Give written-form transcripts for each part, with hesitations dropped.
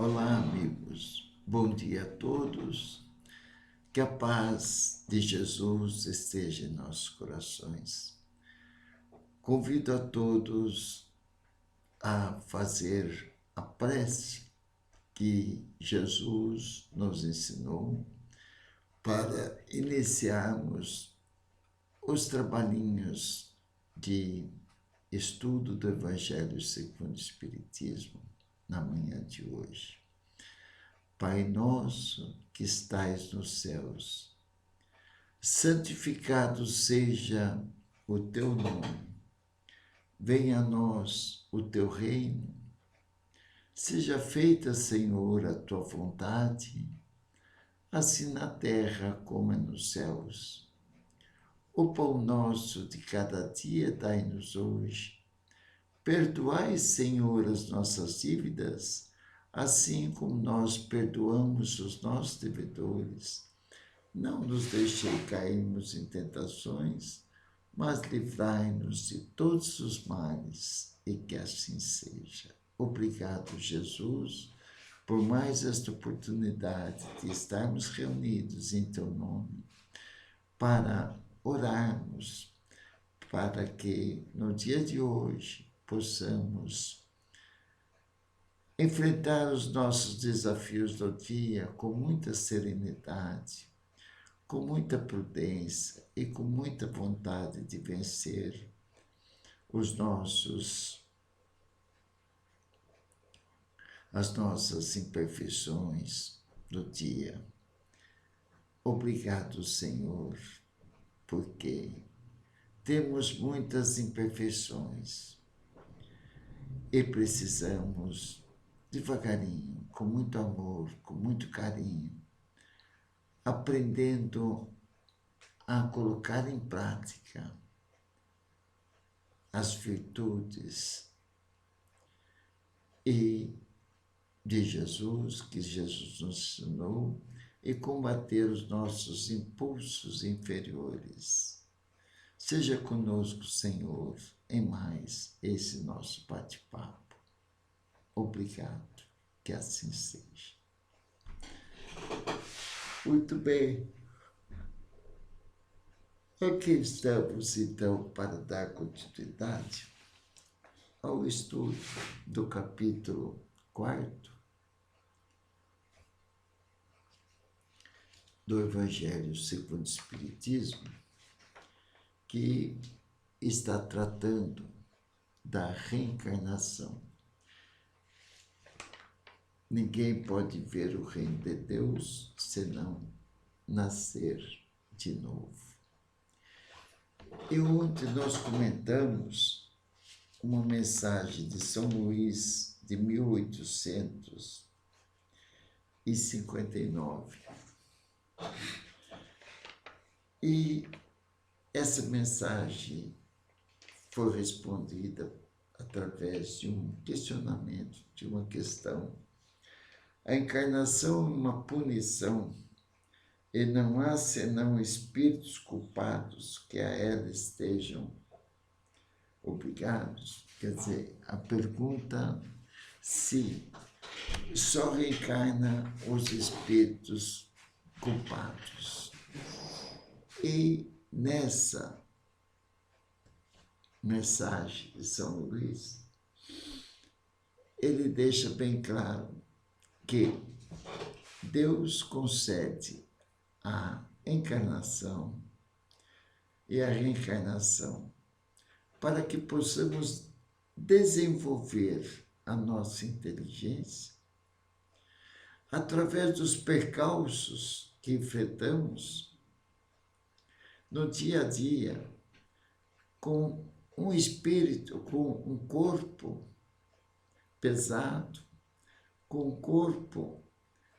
Olá, amigos. Bom dia a todos. Que a paz de Jesus esteja em nossos corações. Convido a todos a fazer a prece que Jesus nos ensinou para iniciarmos os trabalhinhos de estudo do Evangelho segundo o Espiritismo na manhã de hoje. Pai nosso que estais nos céus, santificado seja o teu nome. Venha a nós o teu reino. Seja feita, Senhor, a tua vontade, assim na terra como nos céus. O pão nosso de cada dia dai-nos hoje. Perdoai, Senhor, as nossas dívidas, assim como nós perdoamos os nossos devedores. Não nos deixei cairmos em tentações, mas livrai-nos de todos os males, e que assim seja. Obrigado, Jesus, por mais esta oportunidade de estarmos reunidos em teu nome, para orarmos, para que no dia de hoje possamos enfrentar os nossos desafios do dia com muita serenidade, com muita prudência e com muita vontade de vencer as nossas imperfeições do dia. Obrigado, Senhor, porque temos muitas imperfeições e precisamos, devagarinho, com muito amor, com muito carinho, aprendendo a colocar em prática as virtudes de Jesus, que Jesus nos ensinou, e combater os nossos impulsos inferiores. Seja conosco, Senhor, em mais esse nosso bate-papo. Obrigado, que assim seja. Muito bem. Aqui estamos, então, para dar continuidade ao estudo do capítulo 4 do Evangelho segundo o Espiritismo, que está tratando da reencarnação. Ninguém pode ver o reino de Deus senão nascer de novo. E ontem nós comentamos uma mensagem de São Luís de 1859. E essa mensagem foi respondida através de um questionamento, de uma questão. A encarnação é uma punição, e não há senão espíritos culpados que a ela estejam obrigados. Quer dizer, a pergunta se só reencarna os espíritos culpados. E nessa mensagem de São Luís, ele deixa bem claro que Deus concede a encarnação e a reencarnação para que possamos desenvolver a nossa inteligência através dos percalços que enfrentamos no dia a dia, com um espírito, com um corpo pesado, com um corpo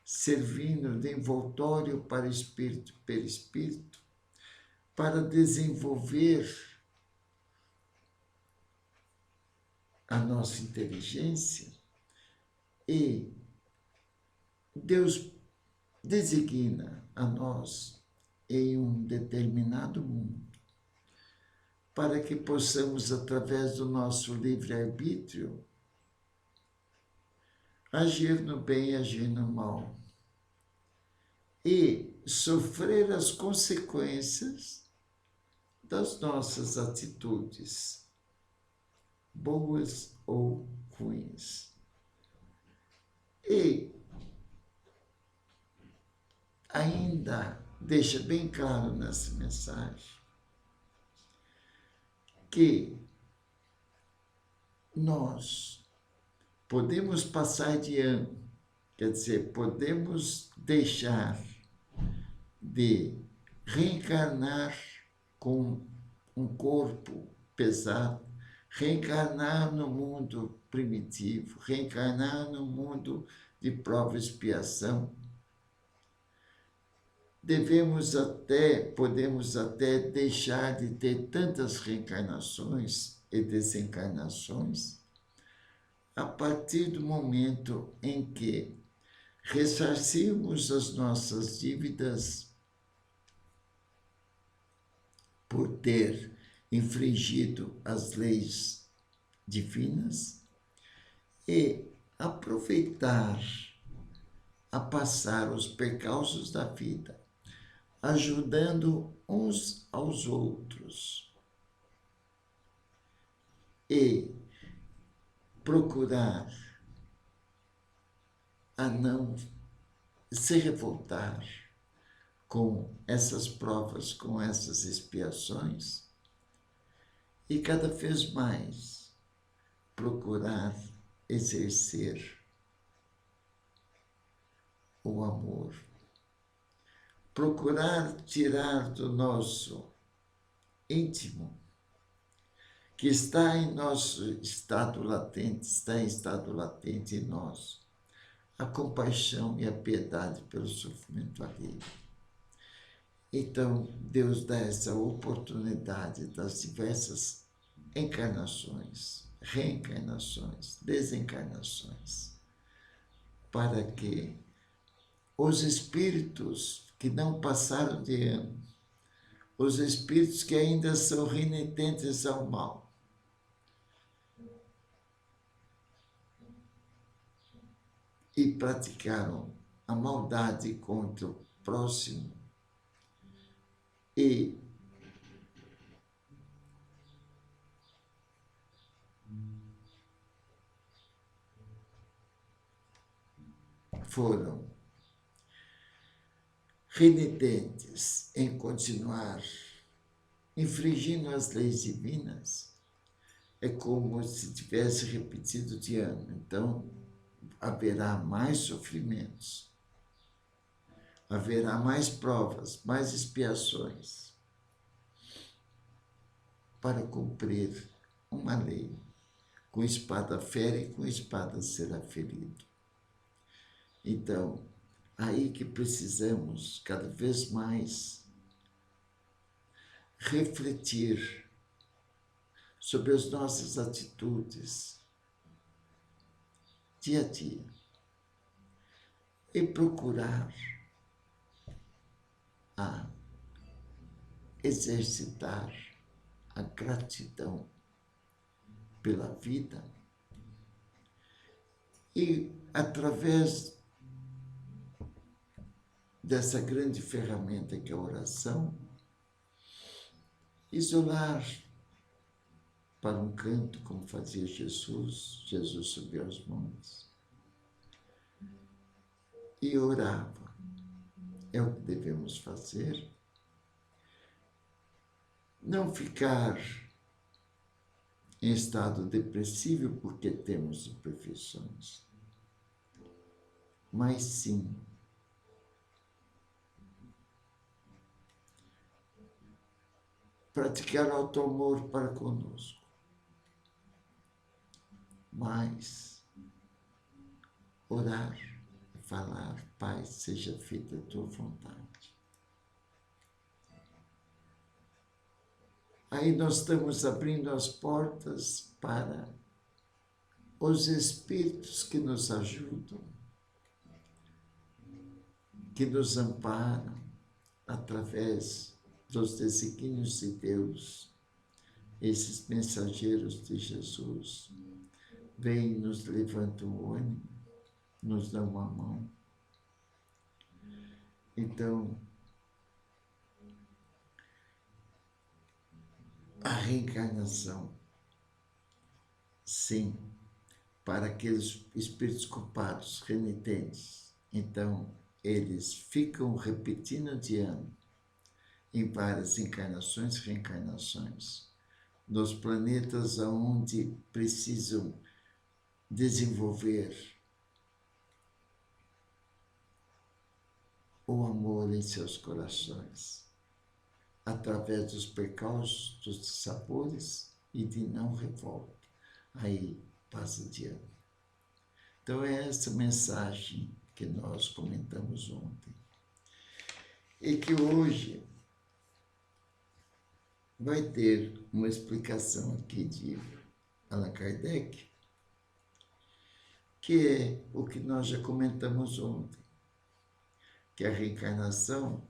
servindo de envoltório para espírito e perispírito, para desenvolver a nossa inteligência, e Deus designa a nós em um determinado mundo para que possamos, através do nosso livre-arbítrio, agir no bem e agir no mal, e sofrer as consequências das nossas atitudes, boas ou ruins. E ainda deixa bem claro nessa mensagem que nós podemos passar de ano, quer dizer, podemos deixar de reencarnar com um corpo pesado, reencarnar no mundo primitivo, reencarnar no mundo de prova e expiação. Podemos até deixar de ter tantas reencarnações e desencarnações a partir do momento em que ressarcirmos as nossas dívidas por ter infringido as leis divinas e aproveitar a passar os percalços da vida, ajudando uns aos outros e procurar a não se revoltar com essas provas, com essas expiações, e cada vez mais procurar exercer o amor, procurar tirar do nosso íntimo, que está em nosso estado latente, está em estado latente em nós, a compaixão e a piedade pelo sofrimento alheio. Então, Deus dá essa oportunidade das diversas encarnações, reencarnações, desencarnações, para que os espíritos que não passaram de ano, os espíritos que ainda são renitentes ao mal, e praticaram a maldade contra o próximo, e foram renitentes em continuar infringindo as leis divinas, é como se tivesse repetido de ano. Então, haverá mais sofrimentos, haverá mais provas, mais expiações para cumprir uma lei. Com espada fere e com espada será ferido. Então, aí que precisamos cada vez mais refletir sobre as nossas atitudes dia a dia e procurar exercitar a gratidão pela vida e, através dessa grande ferramenta que é a oração, isolar para um canto, como fazia Jesus. Jesus subiu aos montes e orava. É o que devemos fazer. Não ficar em estado depressivo porque temos imperfeições, mas sim praticar auto-amor para conosco, mas orar e falar: Pai, seja feita a tua vontade. Aí nós estamos abrindo as portas para os espíritos que nos ajudam, que nos amparam através dos desígnios de Deus. Esses mensageiros de Jesus vêm e nos levantam o ânimo nos dão uma mão. Então, a reencarnação, sim, para aqueles espíritos culpados, renitentes. Então, eles ficam repetindo de ano, em várias encarnações, reencarnações, nos planetas onde precisam desenvolver o amor em seus corações, através dos percalços, dos sabores e de não revolta. Aí passa de ano. Então é essa mensagem que nós comentamos ontem. E que hoje vai ter uma explicação aqui de Allan Kardec, que é o que nós já comentamos ontem, que a reencarnação,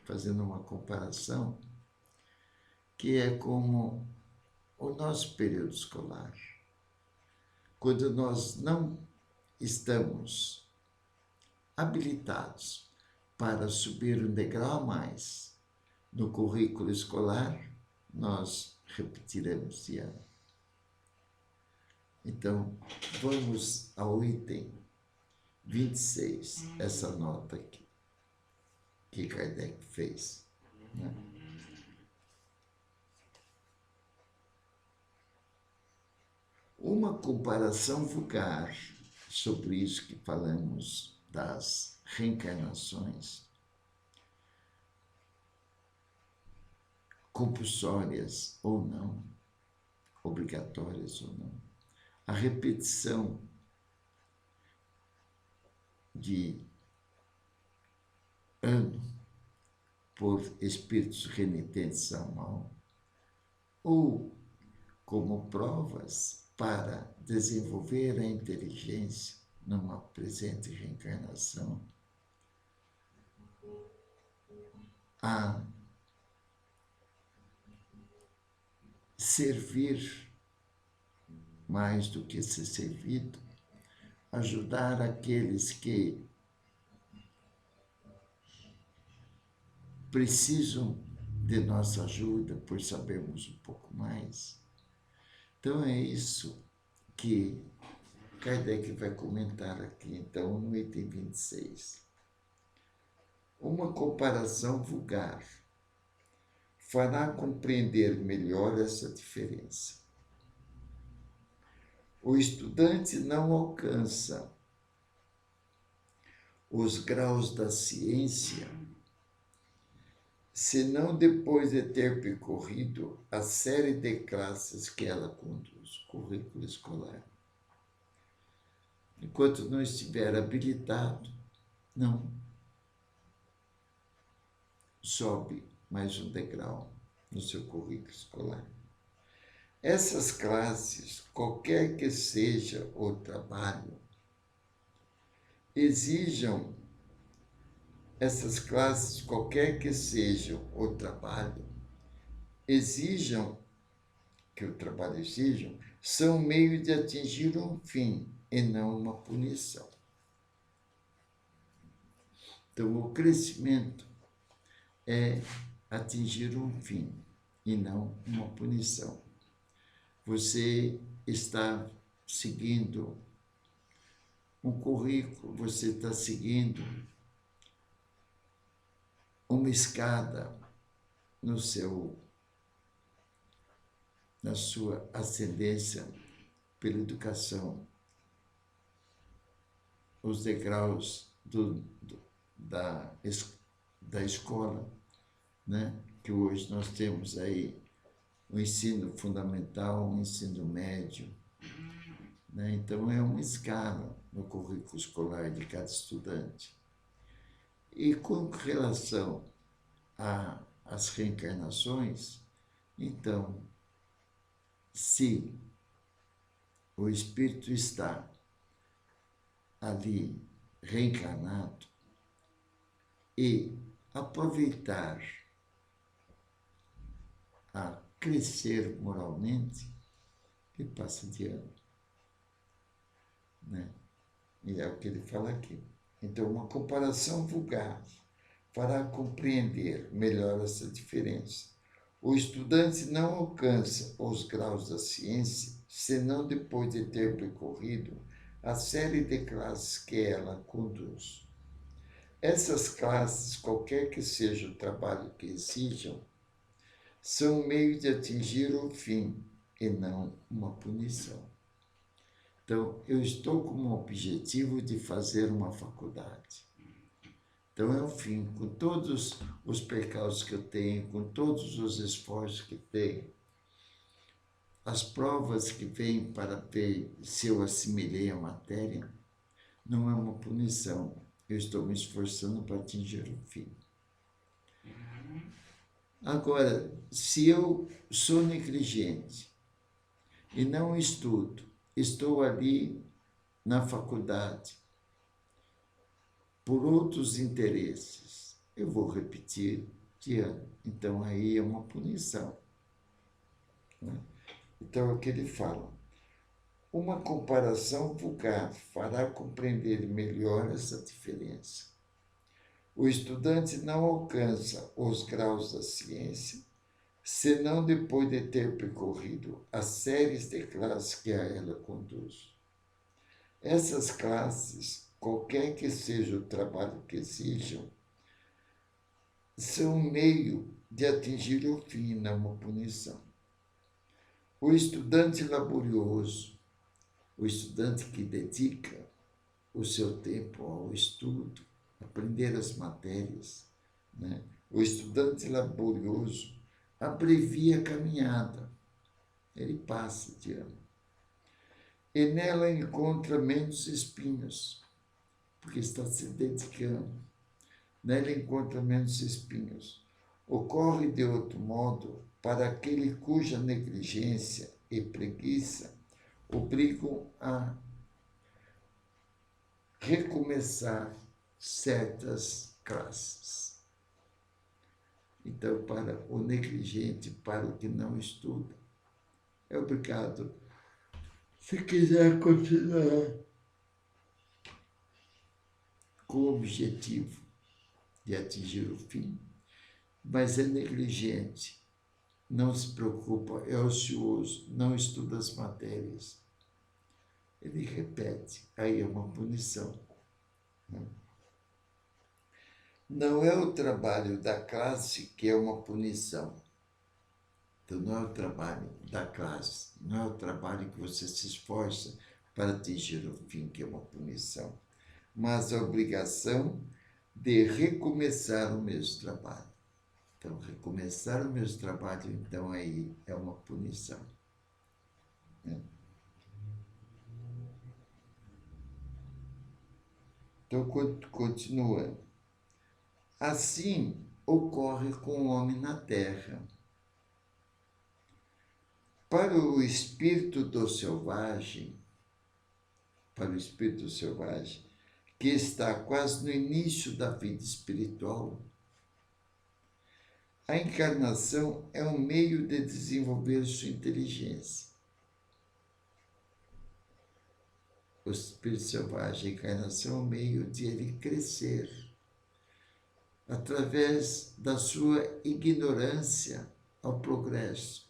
fazendo uma comparação, que é como o nosso período escolar. Quando nós não estamos habilitados para subir um degrau a mais no currículo escolar, nós repetiremos de ano. Então, vamos ao item 26, essa nota aqui, que Kardec fez, né? Uma comparação vulgar sobre isso que falamos das reencarnações, compulsórias ou não, obrigatórias ou não, a repetição de ano por espíritos renitentes ao mal, ou como provas para desenvolver a inteligência numa presente reencarnação, a servir mais do que ser servido, ajudar aqueles que precisam de nossa ajuda por sabermos um pouco mais. Então é isso que Kardec vai comentar aqui, então, no item 26. Uma comparação vulgar fará compreender melhor essa diferença. O estudante não alcança os graus da ciência senão depois de ter percorrido a série de classes que ela conduz, currículo escolar. Enquanto não estiver habilitado, não sobe mais um degrau no seu currículo escolar. Essas classes, qualquer que seja o trabalho, essas classes, qualquer que seja o trabalho, que o trabalho exijam, são meio de atingir um fim e não uma punição. Então, o crescimento é atingir um fim e não uma punição. Você está seguindo um currículo, você está seguindo uma escada na sua ascendência pela educação, os degraus da escola, né? Que hoje nós temos aí o ensino fundamental, o ensino médio, né? Então é uma escala no currículo escolar de cada estudante. E com relação às reencarnações, então, se o espírito está ali reencarnado e aproveitar a crescer moralmente, ele passa de ano, né? E é o que ele fala aqui. Então, uma comparação vulgar fará compreender melhor essa diferença. O estudante não alcança os graus da ciência senão depois de ter percorrido a série de classes que ela conduz. Essas classes, qualquer que seja o trabalho que exijam, são um meio de atingir o fim e não uma punição. Então, eu estou com o objetivo de fazer uma faculdade. Então, é o fim, com todos os percalços que eu tenho, com todos os esforços que tenho, as provas que vêm para ver se eu assimilei a matéria, não é uma punição. Eu estou me esforçando para atingir o fim. Agora, se eu sou negligente e não estudo, estou ali na faculdade por outros interesses, eu vou repetir de ano. Então, aí é uma punição. Né? Então, é o que ele fala. Uma comparação vulgar fará compreender melhor essa diferença. O estudante não alcança os graus da ciência senão depois de ter percorrido as séries de classes que a ela conduz. Essas classes, qualquer que seja o trabalho que exijam, são um meio de atingir o fim, não uma punição. O estudante laborioso, o estudante que dedica o seu tempo ao estudo, aprender as matérias, né? O estudante laborioso abrevia a caminhada, ele passa de ano. E nela encontra menos espinhos, porque está se dedicando. Nela encontra menos espinhos. Ocorre de outro modo para aquele cuja negligência e preguiça obrigam a recomeçar certas classes. Então, para o negligente, para o que não estuda, é obrigado, se quiser continuar com o objetivo de atingir o fim, mas é negligente, não se preocupa, é ocioso, não estuda as matérias. Ele repete, aí é uma punição. Não é o trabalho da classe que é uma punição. Então, não é o trabalho da classe, não é o trabalho que você se esforça para atingir o fim, que é uma punição, mas a obrigação de recomeçar o mesmo trabalho. Então, recomeçar o mesmo trabalho, então, aí é uma punição. Então, continuando. Assim ocorre com o homem na terra. Para o espírito do selvagem, que está quase no início da vida espiritual, a encarnação é um meio de desenvolver sua inteligência. O espírito selvagem, a encarnação é um meio de ele crescer através da sua ignorância ao progresso,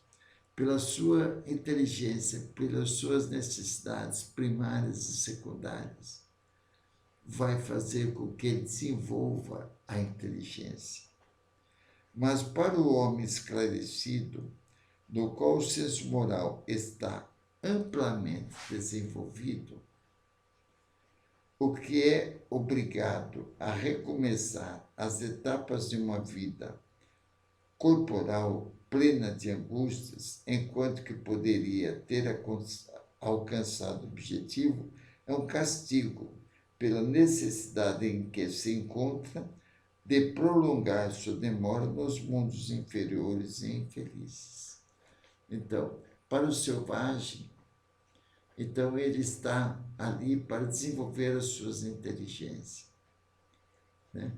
pela sua inteligência, pelas suas necessidades primárias e secundárias, vai fazer com que ele desenvolva a inteligência. Mas para o homem esclarecido, no qual o senso moral está amplamente desenvolvido, o que é obrigado a recomeçar as etapas de uma vida corporal plena de angústias, enquanto que poderia ter alcançado o objetivo, é um castigo pela necessidade em que se encontra de prolongar sua demora nos mundos inferiores e infelizes. Então, para o selvagem, então ele está ali para desenvolver as suas inteligências, né?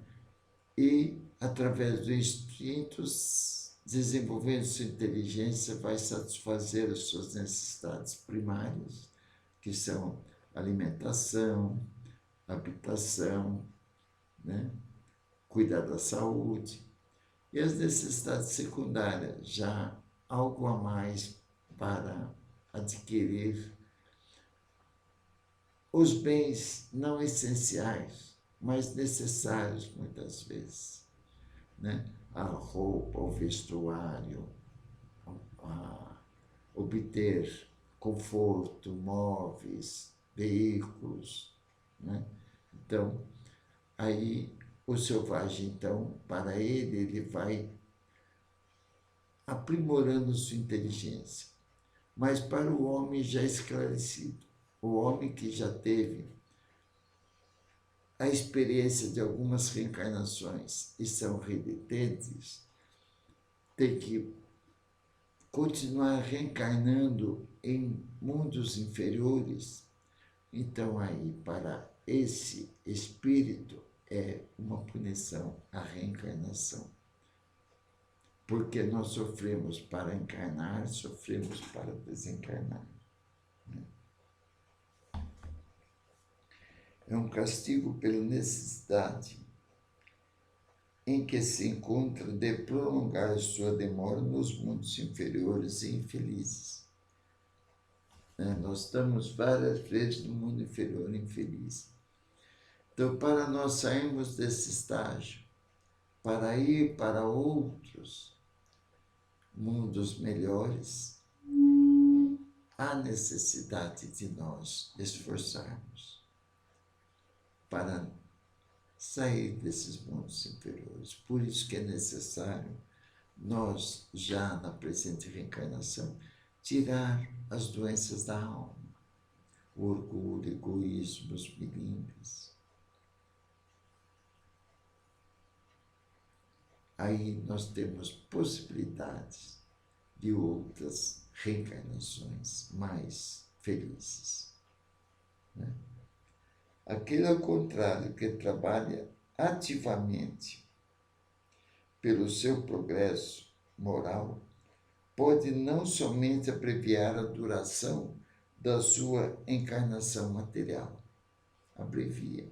E, através dos instintos, desenvolvendo sua inteligência, vai satisfazer as suas necessidades primárias, que são alimentação, habitação, né? Cuidar da saúde. E as necessidades secundárias, já algo a mais para adquirir os bens não essenciais, mas necessários muitas vezes, né? A roupa, o vestuário, obter conforto, móveis, veículos, né? Então, aí o selvagem, então, para ele vai aprimorando sua inteligência. Mas para o homem já esclarecido, o homem que já teve a experiência de algumas reencarnações e são renitentes, tem que continuar reencarnando em mundos inferiores. Então, aí, para esse espírito, é uma punição a reencarnação. Porque nós sofremos para encarnar, sofremos para desencarnar. É um castigo pela necessidade em que se encontra de prolongar sua demora nos mundos inferiores e infelizes. Nós estamos várias vezes no mundo inferior infeliz. Então, para nós sairmos desse estágio, para ir para outros mundos melhores, há necessidade de nós esforçarmos para sair desses mundos inferiores. Por isso que é necessário nós, já na presente reencarnação, tirar as doenças da alma, o orgulho, o egoísmo, os milímetros. Aí nós temos possibilidades de outras reencarnações mais felizes, né? Aquele, ao contrário, que trabalha ativamente pelo seu progresso moral, pode não somente abreviar a duração da sua encarnação material, abrevia,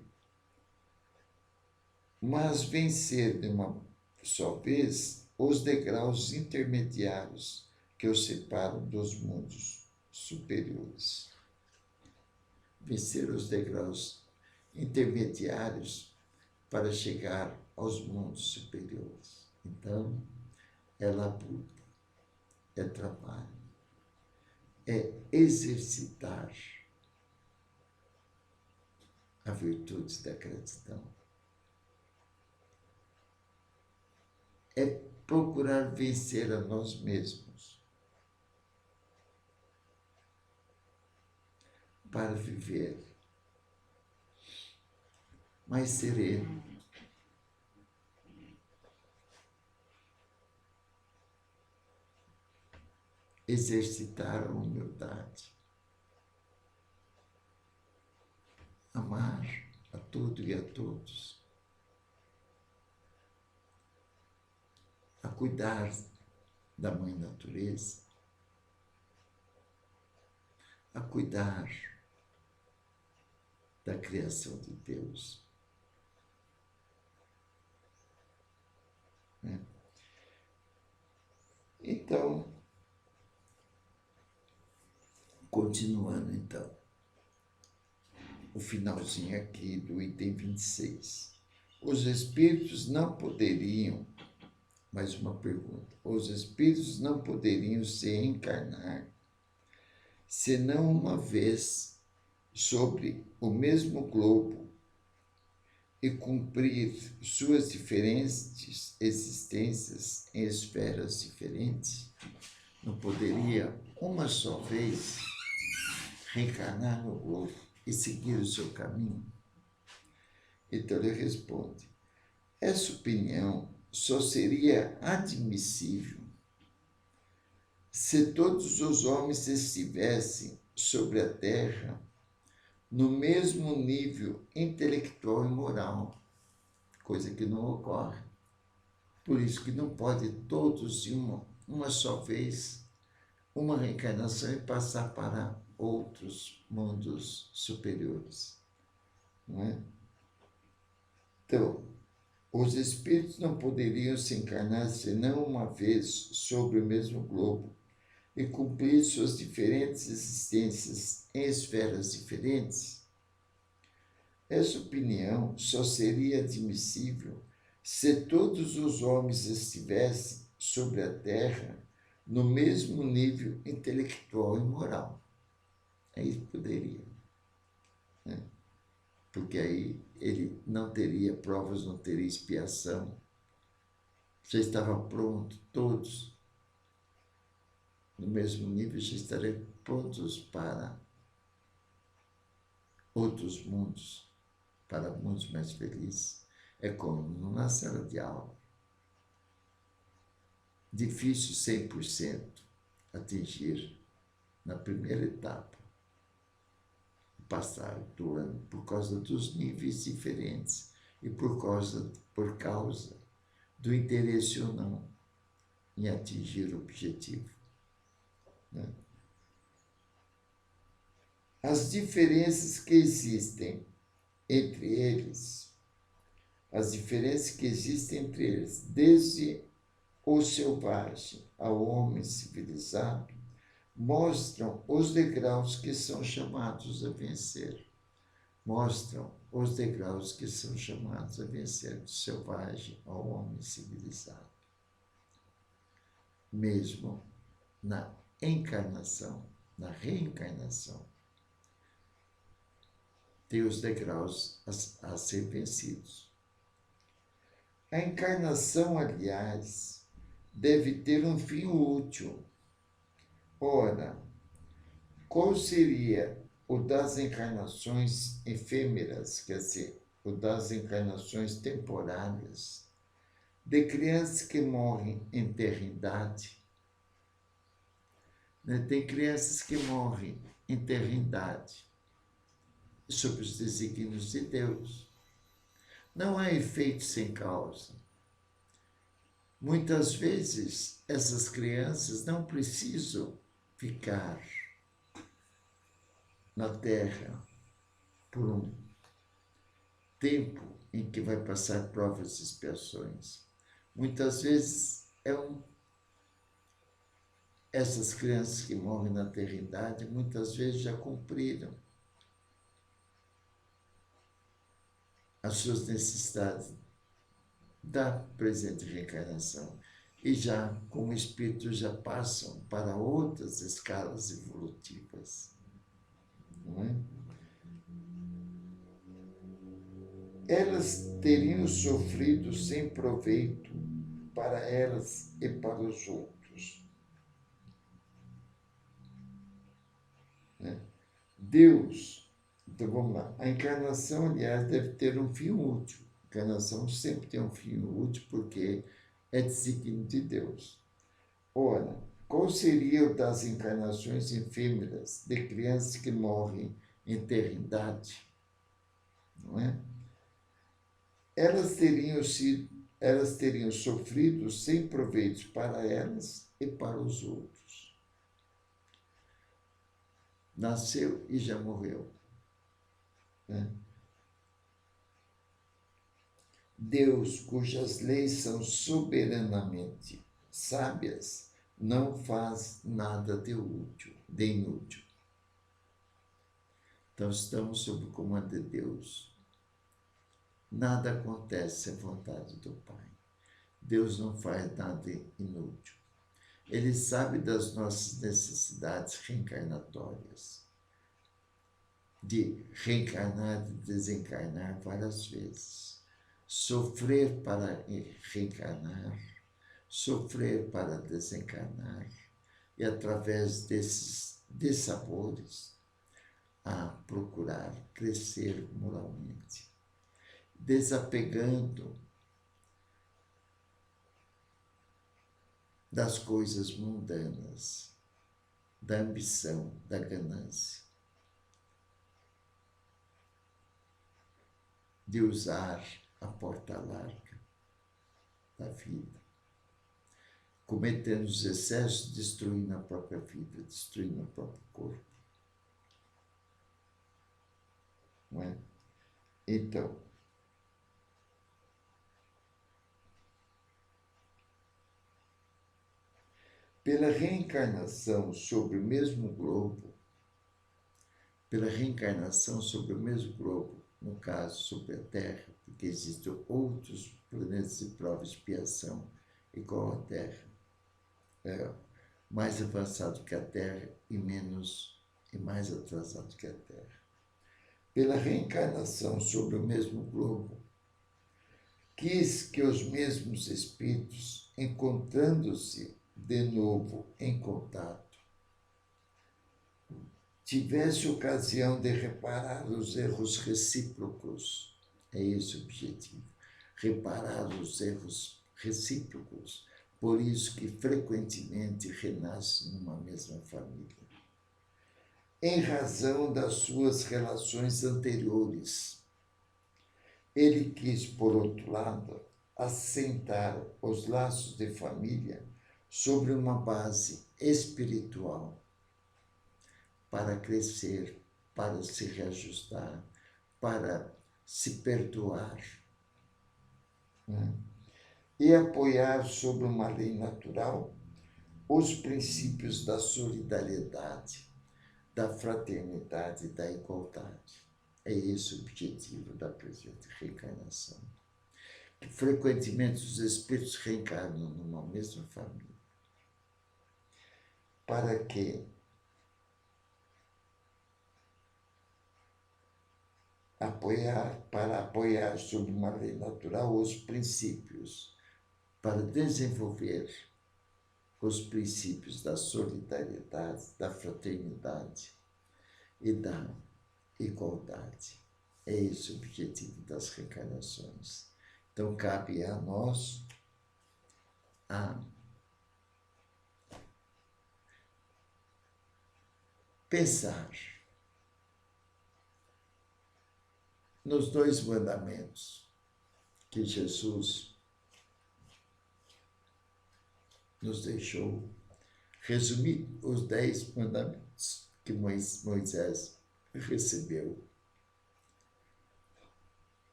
mas vencer de uma só vez os degraus intermediários que o separam dos mundos superiores. Vencer os degraus intermediários para chegar aos mundos superiores. Então, é labuta, é trabalho, é exercitar a virtude da gratidão. É procurar vencer a nós mesmos para viver mais sereno, exercitar a humildade, amar a tudo e a todos, a cuidar da Mãe Natureza, a cuidar da criação de Deus. Então, continuando então, o finalzinho aqui do item 26. Os espíritos não poderiam, mais uma pergunta, os espíritos não poderiam se encarnar senão uma vez sobre o mesmo globo e cumprir suas diferentes existências em esferas diferentes? Não poderia, uma só vez, reencarnar no globo e seguir o seu caminho? Então ele responde: essa opinião só seria admissível se todos os homens estivessem sobre a Terra no mesmo nível intelectual e moral, coisa que não ocorre. Por isso que não pode todos, em uma só vez, uma reencarnação e passar para outros mundos superiores. não é? Então, os espíritos não poderiam se encarnar senão uma vez sobre o mesmo globo e cumprir suas diferentes existências em esferas diferentes? Essa opinião só seria admissível se todos os homens estivessem sobre a Terra no mesmo nível intelectual e moral. Aí poderia, né? Porque aí ele não teria provas, não teria expiação. Já estava pronto, todos no mesmo nível, já estariam prontos para outros mundos, para mundos mais felizes. É como numa sala de aula. Difícil 100% atingir na primeira etapa, passar do ano, por causa dos níveis diferentes e por causa do interesse ou não em atingir o objetivo, né? As diferenças que existem entre eles, desde o selvagem ao homem civilizado, mostram os degraus que são chamados a vencer. Do selvagem ao homem civilizado. Mesmo na encarnação, na reencarnação, tem os degraus a ser vencidos. A encarnação, aliás, deve ter um fim útil. Ora, qual seria o das encarnações efêmeras, quer dizer, o das encarnações temporárias, de crianças que morrem em terra-idade? Tem crianças que morrem em terra-idade sob os desígnios de Deus. Não há efeito sem causa. Muitas vezes, essas crianças não precisam ficar na Terra por um tempo em que vai passar provas e expiações. Muitas vezes, essas crianças que morrem na terra-idade, muitas vezes já cumpriram as suas necessidades da presente reencarnação e já, como espíritos, já passam para outras escalas evolutivas, não é? Elas teriam sofrido sem proveito para elas e para os outros, né? Deus, então vamos lá, a encarnação, aliás, deve ter um fim útil. A encarnação sempre tem um fim útil porque é desígnio de Deus. Ora, qual seria o das encarnações efêmeras de crianças que morrem em terra-idade? Não é? Elas teriam sofrido sem proveitos para elas e para os outros. Nasceu e já morreu, né? Deus, cujas leis são soberanamente sábias, não faz nada de inútil. Então, estamos sob o comando de Deus. Nada acontece sem vontade do Pai. Deus não faz nada inútil. Ele sabe das nossas necessidades reencarnatórias, de reencarnar, de desencarnar várias vezes, sofrer para reencarnar, sofrer para desencarnar, e através desses dissabores, a procurar crescer moralmente, desapegando das coisas mundanas, da ambição, da ganância, de usar a porta larga da vida, cometendo os excessos, destruindo a própria vida, destruindo o próprio corpo. Não é? Então, pela reencarnação sobre o mesmo globo, no caso sobre a Terra, porque existem outros planetas de prova e expiação igual à Terra, mais avançado que a Terra e mais atrasado que a Terra. Pela reencarnação sobre o mesmo globo, quis que os mesmos espíritos, encontrando-se de novo em contato, tivesse ocasião de reparar os erros recíprocos. É esse o objetivo, reparar os erros recíprocos. Por isso que frequentemente renasce numa mesma família. Em razão das suas relações anteriores, ele quis, por outro lado, assentar os laços de família sobre uma base espiritual para crescer, para se reajustar, para se perdoar, né? E apoiar sobre uma lei natural os princípios da solidariedade, da fraternidade e da igualdade. É esse o objetivo da presente reencarnação. Que frequentemente os espíritos reencarnam numa mesma família. Para que apoiar sobre uma lei natural os princípios, para desenvolver os princípios da solidariedade, da fraternidade e da igualdade. É esse o objetivo das reencarnações. Então, cabe a nós a pensar nos 2 mandamentos que Jesus nos deixou, resumir os 10 mandamentos que Moisés recebeu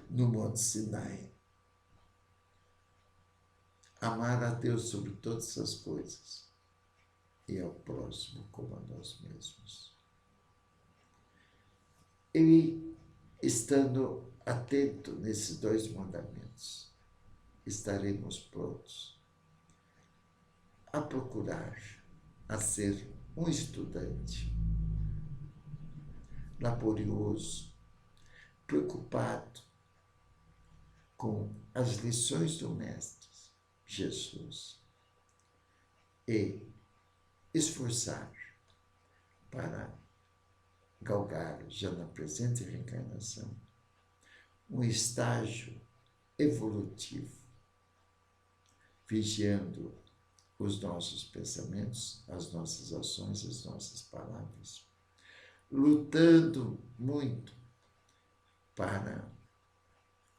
no Monte Sinai. Amar a Deus sobre todas as coisas e ao próximo como a nós mesmos. E, estando atento nesses 2 mandamentos, estaremos prontos a procurar, a ser um estudante laborioso, preocupado com as lições do Mestre Jesus e esforçar para galgar, já na presente reencarnação, um estágio evolutivo, vigiando os nossos pensamentos, as nossas ações, as nossas palavras, lutando muito para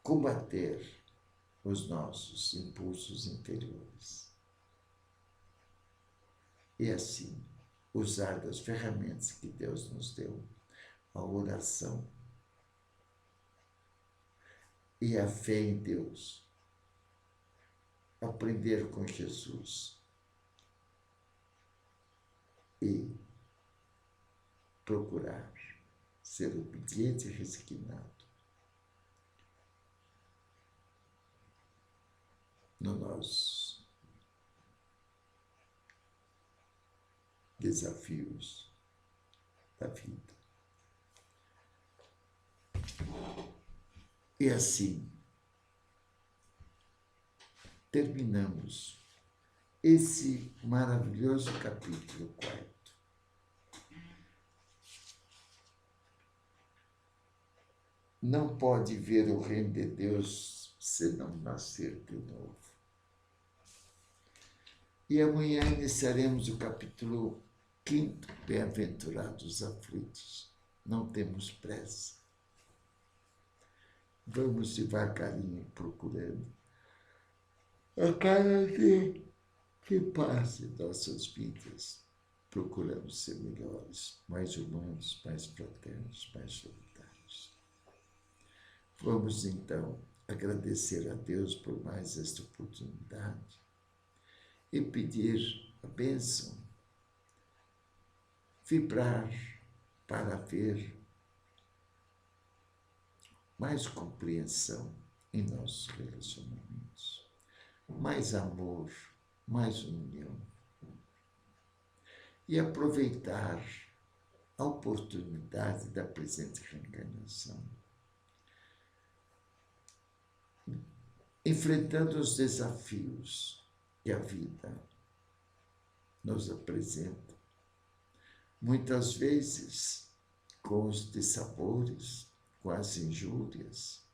combater os nossos impulsos interiores. E assim, usar das ferramentas que Deus nos deu, a oração e a fé em Deus, aprender com Jesus e procurar ser obediente e resignado nos nossos desafios da vida. E assim, terminamos esse maravilhoso capítulo 4. Não pode ver o reino de Deus se não nascer de novo. E amanhã iniciaremos o capítulo 5, Bem-aventurados aflitos. Não temos pressa. Vamos devagarinho procurando a cada dia que passe em nossas vidas. Procuramos ser melhores, mais humanos, mais fraternos, mais solidários. Vamos então agradecer a Deus por mais esta oportunidade e pedir a bênção, vibrar para ver mais compreensão em nossos relacionamentos, mais amor, mais união. E aproveitar a oportunidade da presente reencarnação, enfrentando os desafios que a vida nos apresenta, muitas vezes com os dissabores, com as injúrias,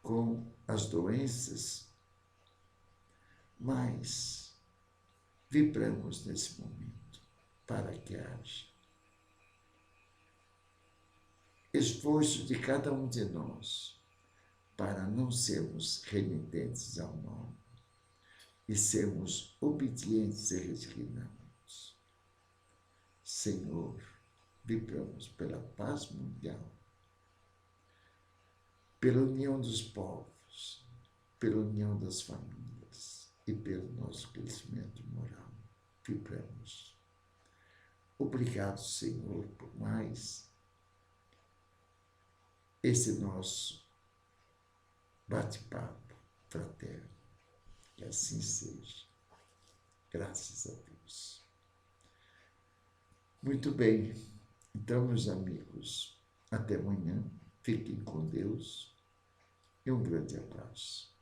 com as doenças, mas vibramos nesse momento para que haja esforço de cada um de nós para não sermos renitentes ao mal e sermos obedientes e resignados. Senhor, vibramos pela paz mundial, pela união dos povos, pela união das famílias e pelo nosso crescimento moral. Vibramos. Obrigado, Senhor, por mais esse nosso bate-papo fraterno. Que assim seja. Graças a Deus. Muito bem. Então, meus amigos, até amanhã. Fiquem com Deus e um grande abraço.